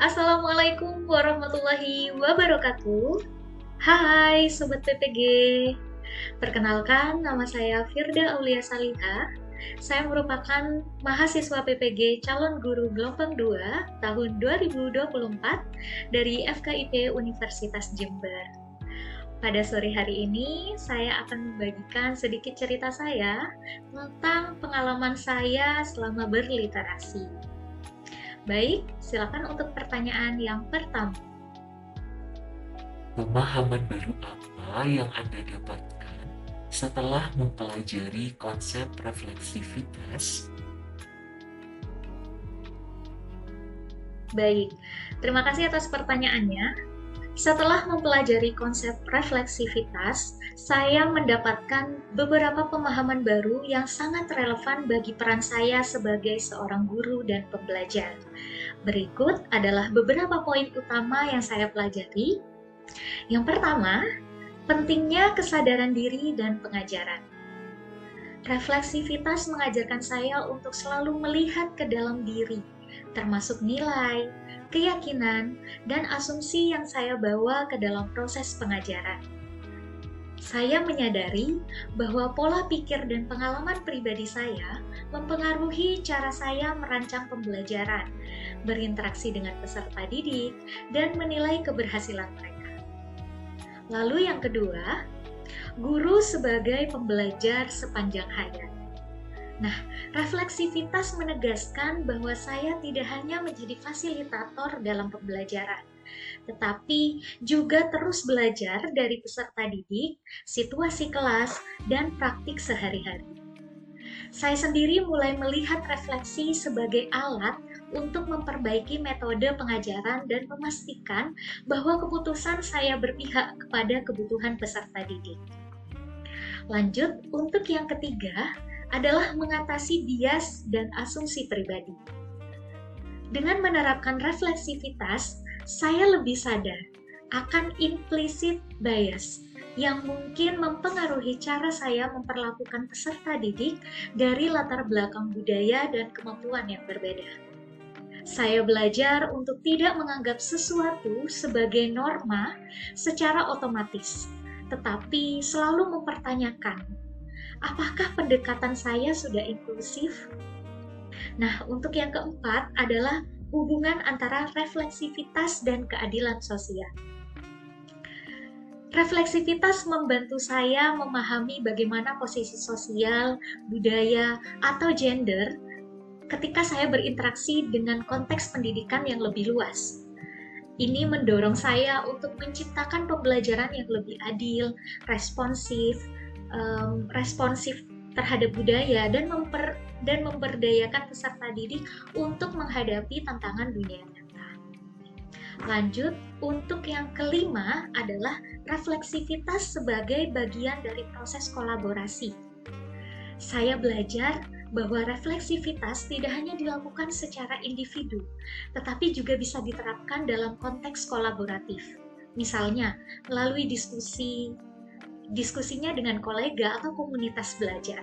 Assalamualaikum warahmatullahi wabarakatuh. Hai Sobat PPG. Perkenalkan, nama saya Firda Aulia Saliha. Saya merupakan mahasiswa PPG calon guru gelombang 2 tahun 2024 dari FKIP Universitas Jember. Pada sore hari ini, saya akan membagikan sedikit cerita saya tentang pengalaman saya selama berliterasi. Baik, silakan untuk pertanyaan yang pertama. Pemahaman baru apa yang Anda dapatkan setelah mempelajari konsep refleksivitas? Baik, terima kasih atas pertanyaannya. Setelah mempelajari konsep refleksivitas, saya mendapatkan beberapa pemahaman baru yang sangat relevan bagi peran saya sebagai seorang guru dan pembelajar. Berikut adalah beberapa poin utama yang saya pelajari. Yang pertama, pentingnya kesadaran diri dan pengajaran. Refleksivitas mengajarkan saya untuk selalu melihat ke dalam diri, termasuk nilai, keyakinan, dan asumsi yang saya bawa ke dalam proses pengajaran. Saya menyadari bahwa pola pikir dan pengalaman pribadi saya mempengaruhi cara saya merancang pembelajaran, berinteraksi dengan peserta didik, dan menilai keberhasilan mereka. Lalu yang kedua, guru sebagai pembelajar sepanjang hayat. Nah, refleksivitas menegaskan bahwa saya tidak hanya menjadi fasilitator dalam pembelajaran, tetapi juga terus belajar dari peserta didik, situasi kelas, dan praktik sehari-hari. Saya sendiri mulai melihat refleksi sebagai alat untuk memperbaiki metode pengajaran dan memastikan bahwa keputusan saya berpihak kepada kebutuhan peserta didik. Lanjut, untuk yang ketiga adalah mengatasi bias dan asumsi pribadi. Dengan menerapkan refleksivitas, saya lebih sadar akan implicit bias yang mungkin mempengaruhi cara saya memperlakukan peserta didik dari latar belakang budaya dan kemampuan yang berbeda. Saya belajar untuk tidak menganggap sesuatu sebagai norma secara otomatis, tetapi selalu mempertanyakan, apakah pendekatan saya sudah inklusif? Nah, untuk yang keempat adalah hubungan antara refleksivitas dan keadilan sosial. Refleksivitas membantu saya memahami bagaimana posisi sosial, budaya, atau gender ketika saya berinteraksi dengan konteks pendidikan yang lebih luas. Ini mendorong saya untuk menciptakan pembelajaran yang lebih adil, responsif, responsif terhadap budaya dan memberdayakan peserta didik untuk menghadapi tantangan dunia nyata. Lanjut, untuk yang kelima adalah refleksivitas sebagai bagian dari proses kolaborasi. Saya belajar bahwa refleksivitas tidak hanya dilakukan secara individu, tetapi juga bisa diterapkan dalam konteks kolaboratif. Misalnya, melalui diskusinya dengan kolega atau komunitas belajar.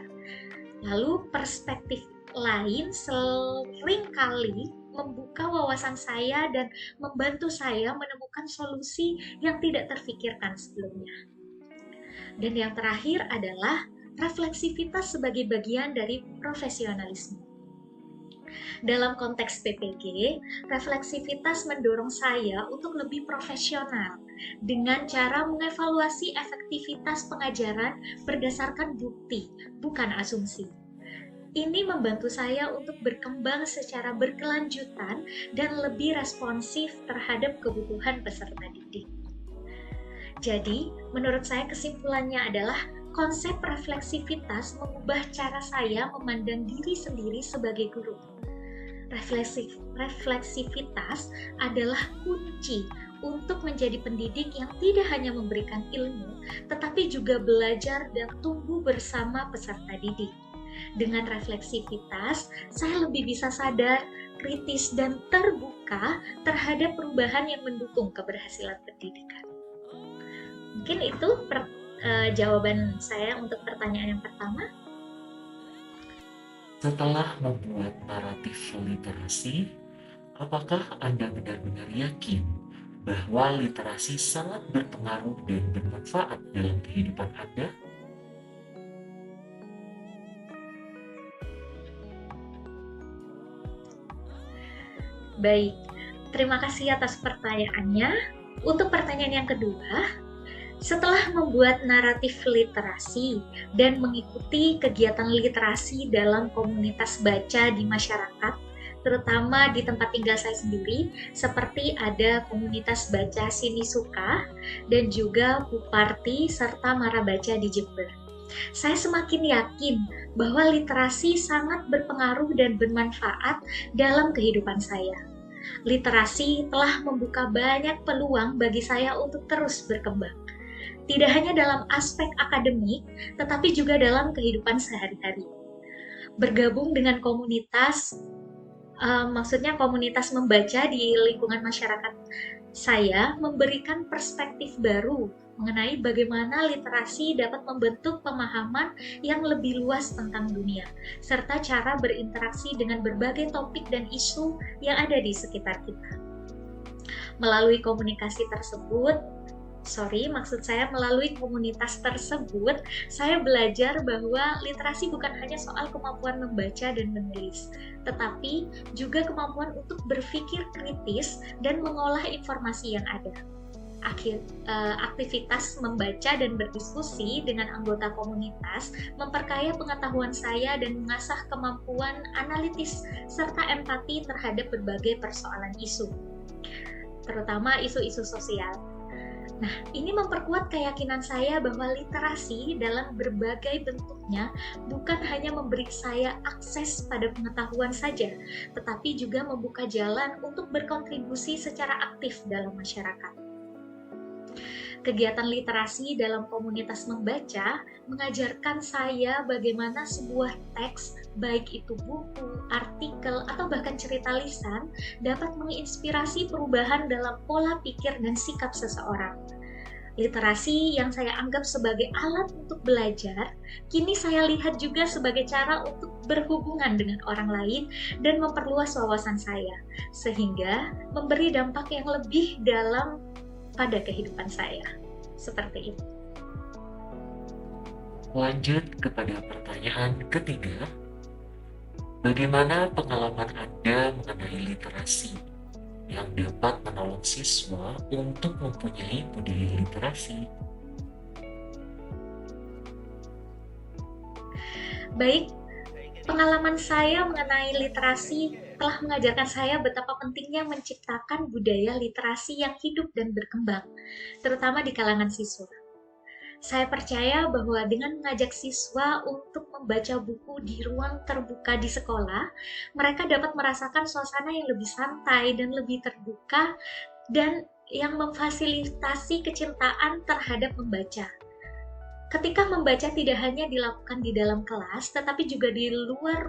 Lalu perspektif lain seringkali membuka wawasan saya dan membantu saya menemukan solusi yang tidak terfikirkan sebelumnya. Dan yang terakhir adalah refleksivitas sebagai bagian dari profesionalisme. Dalam konteks PPG, refleksivitas mendorong saya untuk lebih profesional dengan cara mengevaluasi efektivitas pengajaran berdasarkan bukti, bukan asumsi. Ini membantu saya untuk berkembang secara berkelanjutan dan lebih responsif terhadap kebutuhan peserta didik. Jadi, menurut saya kesimpulannya adalah konsep refleksivitas mengubah cara saya memandang diri sendiri sebagai guru. Refleksivitas adalah kunci untuk menjadi pendidik yang tidak hanya memberikan ilmu, tetapi juga belajar dan tumbuh bersama peserta didik. Dengan refleksivitas, saya lebih bisa sadar, kritis, dan terbuka terhadap perubahan yang mendukung keberhasilan pendidikan. Mungkin itu jawaban saya untuk pertanyaan yang pertama. Setelah membuat naratif literasi, Apakah Anda benar-benar yakin bahwa literasi sangat berpengaruh dan bermanfaat dalam kehidupan Anda? Baik, terima kasih atas pertanyaannya. Untuk pertanyaan yang kedua, setelah membuat naratif literasi dan mengikuti kegiatan literasi dalam komunitas baca di masyarakat, terutama di tempat tinggal saya sendiri, seperti ada komunitas baca Sinisuka dan juga Buparti serta Marabaca di Jember. Saya semakin yakin bahwa literasi sangat berpengaruh dan bermanfaat dalam kehidupan saya. Literasi telah membuka banyak peluang bagi saya untuk terus berkembang. Tidak hanya dalam aspek akademik, tetapi juga dalam kehidupan sehari-hari. Bergabung dengan komunitas, maksudnya komunitas membaca di lingkungan masyarakat saya memberikan perspektif baru mengenai bagaimana literasi dapat membentuk pemahaman yang lebih luas tentang dunia, serta cara berinteraksi dengan berbagai topik dan isu yang ada di sekitar kita. Melalui komunikasi tersebut, melalui komunitas tersebut, saya belajar bahwa literasi bukan hanya soal kemampuan membaca dan menulis, tetapi juga kemampuan untuk berpikir kritis dan mengolah informasi yang ada. Aktivitas membaca dan berdiskusi dengan anggota komunitas memperkaya pengetahuan saya dan mengasah kemampuan analitis serta empati terhadap berbagai persoalan isu, terutama isu-isu sosial. Nah, ini memperkuat keyakinan saya bahwa literasi dalam berbagai bentuknya bukan hanya memberi saya akses pada pengetahuan saja, tetapi juga membuka jalan untuk berkontribusi secara aktif dalam masyarakat. Kegiatan literasi dalam komunitas membaca mengajarkan saya bagaimana sebuah teks, baik itu buku, artikel, atau bahkan cerita lisan, dapat menginspirasi perubahan dalam pola pikir dan sikap seseorang. Literasi yang saya anggap sebagai alat untuk belajar, kini saya lihat juga sebagai cara untuk berhubungan dengan orang lain dan memperluas wawasan saya, sehingga memberi dampak yang lebih dalam pada kehidupan saya. Seperti itu. Lanjut kepada pertanyaan ketiga. Bagaimana pengalaman Anda mengenai literasi yang dapat menolong siswa untuk mempunyai budaya literasi? Baik, pengalaman saya mengenai literasi telah mengajarkan saya betapa pentingnya menciptakan budaya literasi yang hidup dan berkembang, terutama di kalangan siswa. Saya percaya bahwa dengan mengajak siswa untuk membaca buku di ruang terbuka di sekolah, mereka dapat merasakan suasana yang lebih santai dan lebih terbuka dan yang memfasilitasi kecintaan terhadap membaca. Ketika membaca tidak hanya dilakukan di dalam kelas, tetapi juga di luar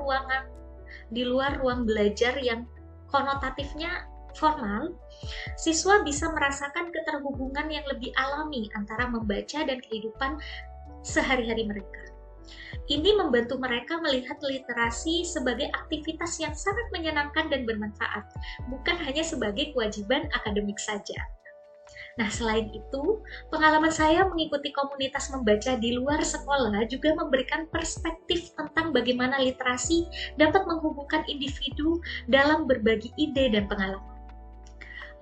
ruang belajar yang konotatifnya formal, siswa bisa merasakan keterhubungan yang lebih alami antara membaca dan kehidupan sehari-hari mereka. Ini membantu mereka melihat literasi sebagai aktivitas yang sangat menyenangkan dan bermanfaat, bukan hanya sebagai kewajiban akademik saja. Nah, selain itu, pengalaman saya mengikuti komunitas membaca di luar sekolah juga memberikan perspektif tentang bagaimana literasi dapat menghubungkan individu dalam berbagi ide dan pengalaman.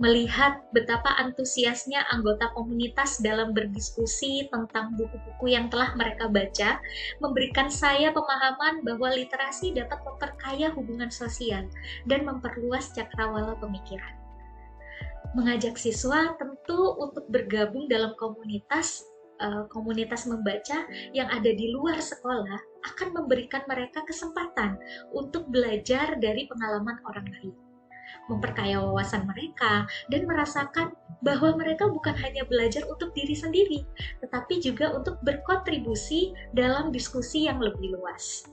Melihat betapa antusiasnya anggota komunitas dalam berdiskusi tentang buku-buku yang telah mereka baca, memberikan saya pemahaman bahwa literasi dapat memperkaya hubungan sosial dan memperluas cakrawala pemikiran. Mengajak siswa tentu untuk bergabung dalam komunitas membaca yang ada di luar sekolah akan memberikan mereka kesempatan untuk belajar dari pengalaman orang lain, memperkaya wawasan mereka, dan merasakan bahwa mereka bukan hanya belajar untuk diri sendiri, tetapi juga untuk berkontribusi dalam diskusi yang lebih luas.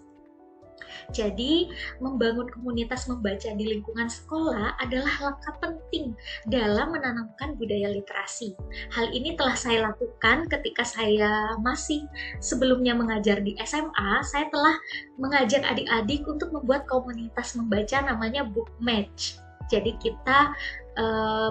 Jadi, membangun komunitas membaca di lingkungan sekolah adalah langkah penting dalam menanamkan budaya literasi. Hal ini telah saya lakukan ketika saya masih sebelumnya mengajar di SMA. Saya telah mengajak adik-adik untuk membuat komunitas membaca namanya Book Match. Jadi kita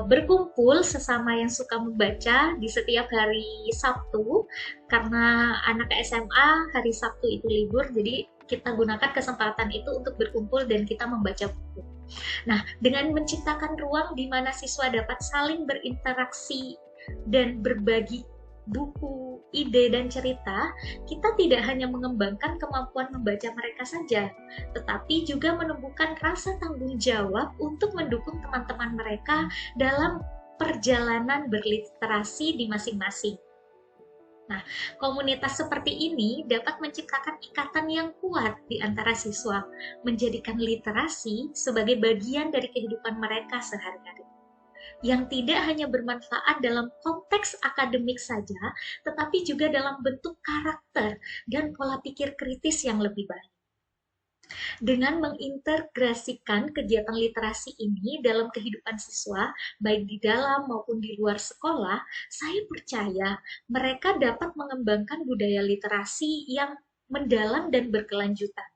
berkumpul sesama yang suka membaca di setiap hari Sabtu, karena anak SMA hari Sabtu itu libur, jadi kita gunakan kesempatan itu untuk berkumpul dan kita membaca buku. Nah, dengan menciptakan ruang di mana siswa dapat saling berinteraksi dan berbagi buku, ide, dan cerita, kita tidak hanya mengembangkan kemampuan membaca mereka saja, tetapi juga menumbuhkan rasa tanggung jawab untuk mendukung teman-teman mereka dalam perjalanan berliterasi di masing-masing. Nah, komunitas seperti ini dapat menciptakan ikatan yang kuat di antara siswa, menjadikan literasi sebagai bagian dari kehidupan mereka sehari-hari, yang tidak hanya bermanfaat dalam konteks akademik saja, tetapi juga dalam bentuk karakter dan pola pikir kritis yang lebih baik. Dengan mengintegrasikan kegiatan literasi ini dalam kehidupan siswa, baik di dalam maupun di luar sekolah, saya percaya mereka dapat mengembangkan budaya literasi yang mendalam dan berkelanjutan.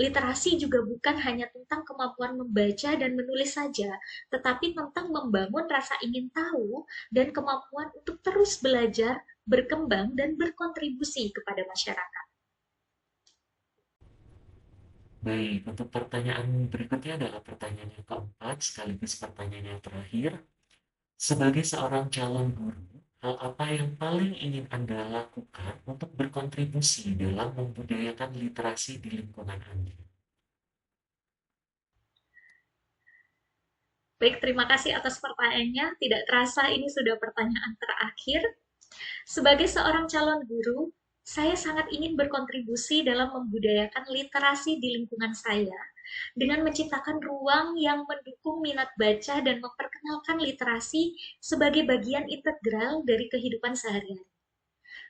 Literasi juga bukan hanya tentang kemampuan membaca dan menulis saja, tetapi tentang membangun rasa ingin tahu dan kemampuan untuk terus belajar, berkembang, dan berkontribusi kepada masyarakat. Baik, untuk pertanyaan berikutnya adalah pertanyaan yang keempat, sekaligus pertanyaan yang terakhir. Sebagai seorang calon guru, hal apa yang paling ingin Anda lakukan untuk berkontribusi dalam membudayakan literasi di lingkungan Anda? Baik, terima kasih atas pertanyaannya. Tidak terasa ini sudah pertanyaan terakhir. Sebagai seorang calon guru, saya sangat ingin berkontribusi dalam membudayakan literasi di lingkungan saya dengan menciptakan ruang yang mendukung minat baca dan memperkenalkan literasi sebagai bagian integral dari kehidupan sehari-hari.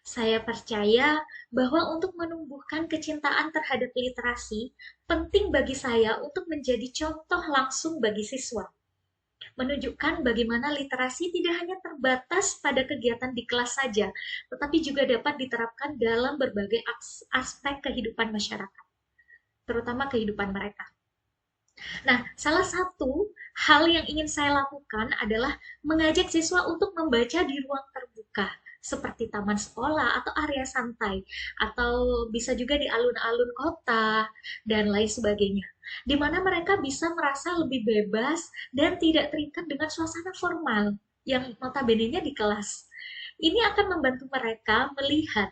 Saya percaya bahwa untuk menumbuhkan kecintaan terhadap literasi, penting bagi saya untuk menjadi contoh langsung bagi siswa, menunjukkan bagaimana literasi tidak hanya terbatas pada kegiatan di kelas saja, tetapi juga dapat diterapkan dalam berbagai aspek kehidupan masyarakat, terutama kehidupan mereka. Nah, salah satu hal yang ingin saya lakukan adalah mengajak siswa untuk membaca di ruang terbuka, seperti taman sekolah atau area santai, atau bisa juga di alun-alun kota, dan lain sebagainya, di mana mereka bisa merasa lebih bebas dan tidak terikat dengan suasana formal yang notabene-nya di kelas. Ini akan membantu mereka melihat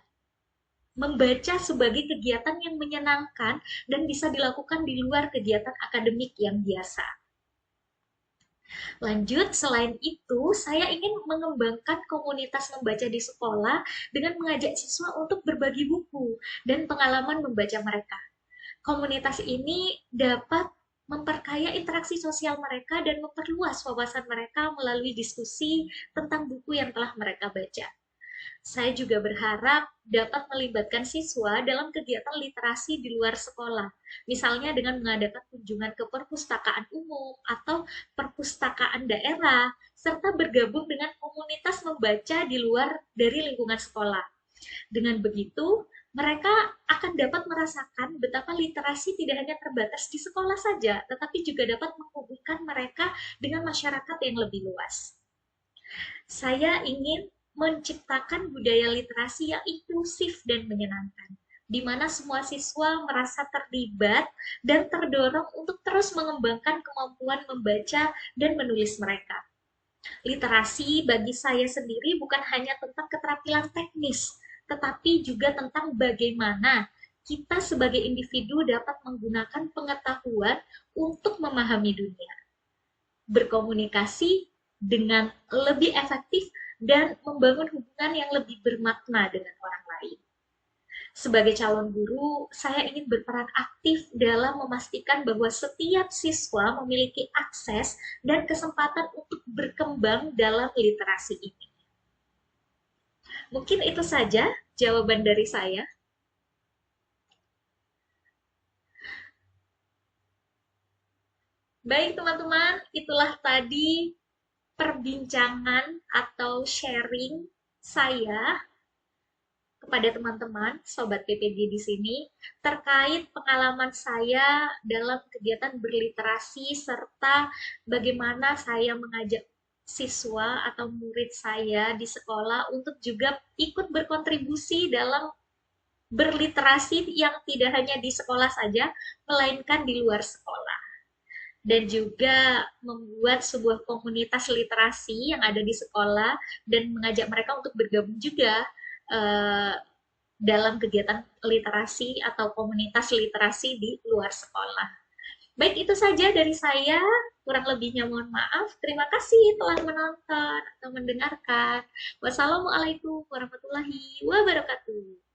membaca sebagai kegiatan yang menyenangkan dan bisa dilakukan di luar kegiatan akademik yang biasa. Lanjut, selain itu, saya ingin mengembangkan komunitas membaca di sekolah dengan mengajak siswa untuk berbagi buku dan pengalaman membaca mereka. Komunitas ini dapat memperkaya interaksi sosial mereka dan memperluas wawasan mereka melalui diskusi tentang buku yang telah mereka baca. Saya juga berharap dapat melibatkan siswa dalam kegiatan literasi di luar sekolah, misalnya dengan mengadakan kunjungan ke perpustakaan umum atau perpustakaan daerah, serta bergabung dengan komunitas membaca di luar dari lingkungan sekolah. Dengan begitu, mereka akan dapat merasakan betapa literasi tidak hanya terbatas di sekolah saja, tetapi juga dapat menghubungkan mereka dengan masyarakat yang lebih luas. Saya ingin menciptakan budaya literasi yang inklusif dan menyenangkan, di mana semua siswa merasa terlibat dan terdorong untuk terus mengembangkan kemampuan membaca dan menulis mereka. Literasi bagi saya sendiri bukan hanya tentang keterampilan teknis, tetapi juga tentang bagaimana kita sebagai individu dapat menggunakan pengetahuan untuk memahami dunia, berkomunikasi dengan lebih efektif, dan membangun hubungan yang lebih bermakna dengan orang lain. Sebagai calon guru, saya ingin berperan aktif dalam memastikan bahwa setiap siswa memiliki akses dan kesempatan untuk berkembang dalam literasi ini. Mungkin itu saja jawaban dari saya. Baik teman-teman, itulah tadi perbincangan atau sharing saya kepada teman-teman Sobat PPG di sini terkait pengalaman saya dalam kegiatan berliterasi serta bagaimana saya mengajak siswa atau murid saya di sekolah untuk juga ikut berkontribusi dalam berliterasi yang tidak hanya di sekolah saja, melainkan di luar sekolah. Dan juga membuat sebuah komunitas literasi yang ada di sekolah dan mengajak mereka untuk bergabung juga eh, dalam kegiatan literasi atau komunitas literasi di luar sekolah. Baik, itu saja dari saya. Kurang lebihnya mohon maaf. Terima kasih telah menonton atau mendengarkan. Wassalamualaikum warahmatullahi wabarakatuh.